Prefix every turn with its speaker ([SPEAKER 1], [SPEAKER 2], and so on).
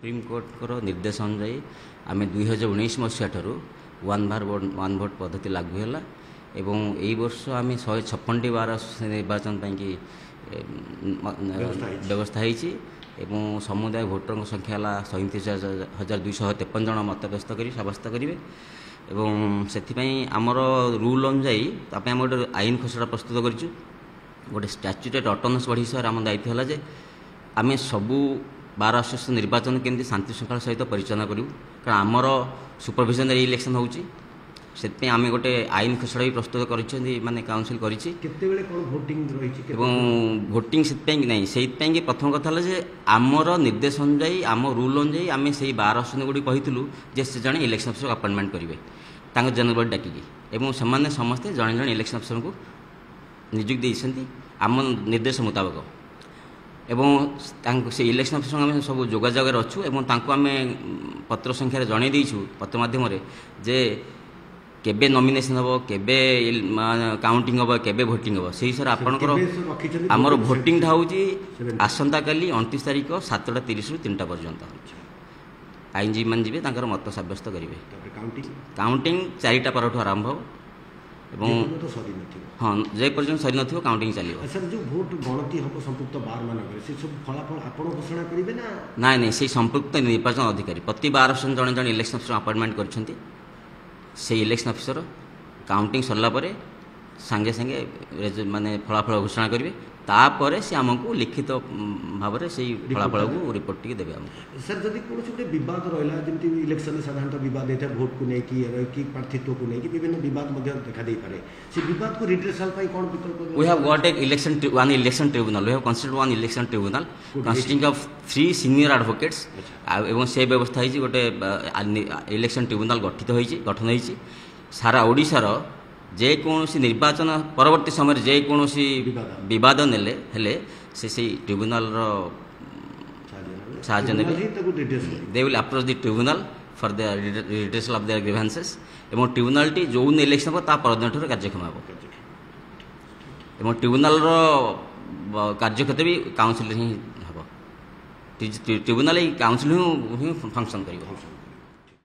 [SPEAKER 1] सुप्रीमकोर्टर निर्देश अनुजाई आम 2019 मसीहा ठार वन भोट पद्धति लागू है एवं यही वर्ष आम 156 बार निर्वाचन की व्यवस्था होती समुदाय भोटर संख्या है 37,253 जन मतव्यस्त कर सब्यस्त करेंगे से आमर रूल अनुजाई आम गोटे आईन खसड़ा प्रस्तुत करूँ गोटे स्टाच्यूटेड अटोनमस बॉडी हिसाब से आम दायित्व है आम सबू बार आश्वस्त निर्वाचन केमती शांति श्रृंखला सहित परिचालना करूँ कारण आमर सुपरविजन इलेक्शन होची से आम गोटे आईन खसड़ा भी प्रस्तुत कर काउंसिल भोटिंग से नहीं से प्रथम कथा है आमर निर्देश अनुजाई आम रूल अनुजाई आम से बार आसन गुड़ी कहूँ से जड़े इलेक्शन अफिसर अपॉइंटमेंट करेंगे जनरल बॉडी डाकिकी से समस्ते जड़े जड़े इलेक्शन अफिसर को नियुक्ति देती आम निर्देश मुताबक एवं से इलेक्शन अफिसर आम सब जोगाजोग अच्छु आम पत्र संख्यार जन देचु पत्र मध्यम जे केबे नॉमिनेशन हम केबे काउंटिंग हम केबे भोटिंग हम से हिसाब आपंकर आमर भोटिंग हूँ आसंता काली 29 तारीख 7:30 रु 3टा पर्यंत आईनजीवी मान जी मत सब्यस्त करेंगे काउंटिंग 4टा पर आरंभ हाँ जे पर्यटन सरी न काउंटिंग चलो
[SPEAKER 2] सर जो भोट गणति हम संपुक्त बार मानक से सब फलाफल आपन घोषणा करेंगे ना
[SPEAKER 1] ना नहीं से संपुक्त निर्वाचन अधिकारी प्रति बार जड़े जड़े इलेक्शन अफिसर अपॉइंटमेंट कर इलेक्शन अफिसर काउंटिंग सरला सांगे सांगे माने फलाफल घोषणा करेंगे तापर से आमको लिखित भाव में से फलाफल को रिपोर्ट टी देवे
[SPEAKER 2] सर जब कौन गोटे बद रहा जमी इलेक्शन साधारणतः बद होता है भोट को लेकिन कि प्रार्थीत्व को लेकिन विभिन्न बद देखा दे पारे से बद को रिड्रेसल कौन विकल्प
[SPEAKER 1] we have got one election tribunal we have constituted one election tribunal consisting of 3 senior advocates एवं से व्यवस्था होती गोटे इलेक्शन ट्रिब्यूनल गठन होती सारा ओडिशार जेकोसी निर्वाचन परवर्ती समय जेकोसी बद ने से ट्रिब्यूनल साहाय्य ने they will approach the tribunal for the redressal of their grievances एवं ट्रिब्यूनल टी जो इलेक्शन हम परदिन ठार कार्यक्षम हो ट्रिब्यूनल कार्यक्षेत्र भी काउंसिल ही हम ट्रिब्यूनल काउंसिल ही फंक्शन कर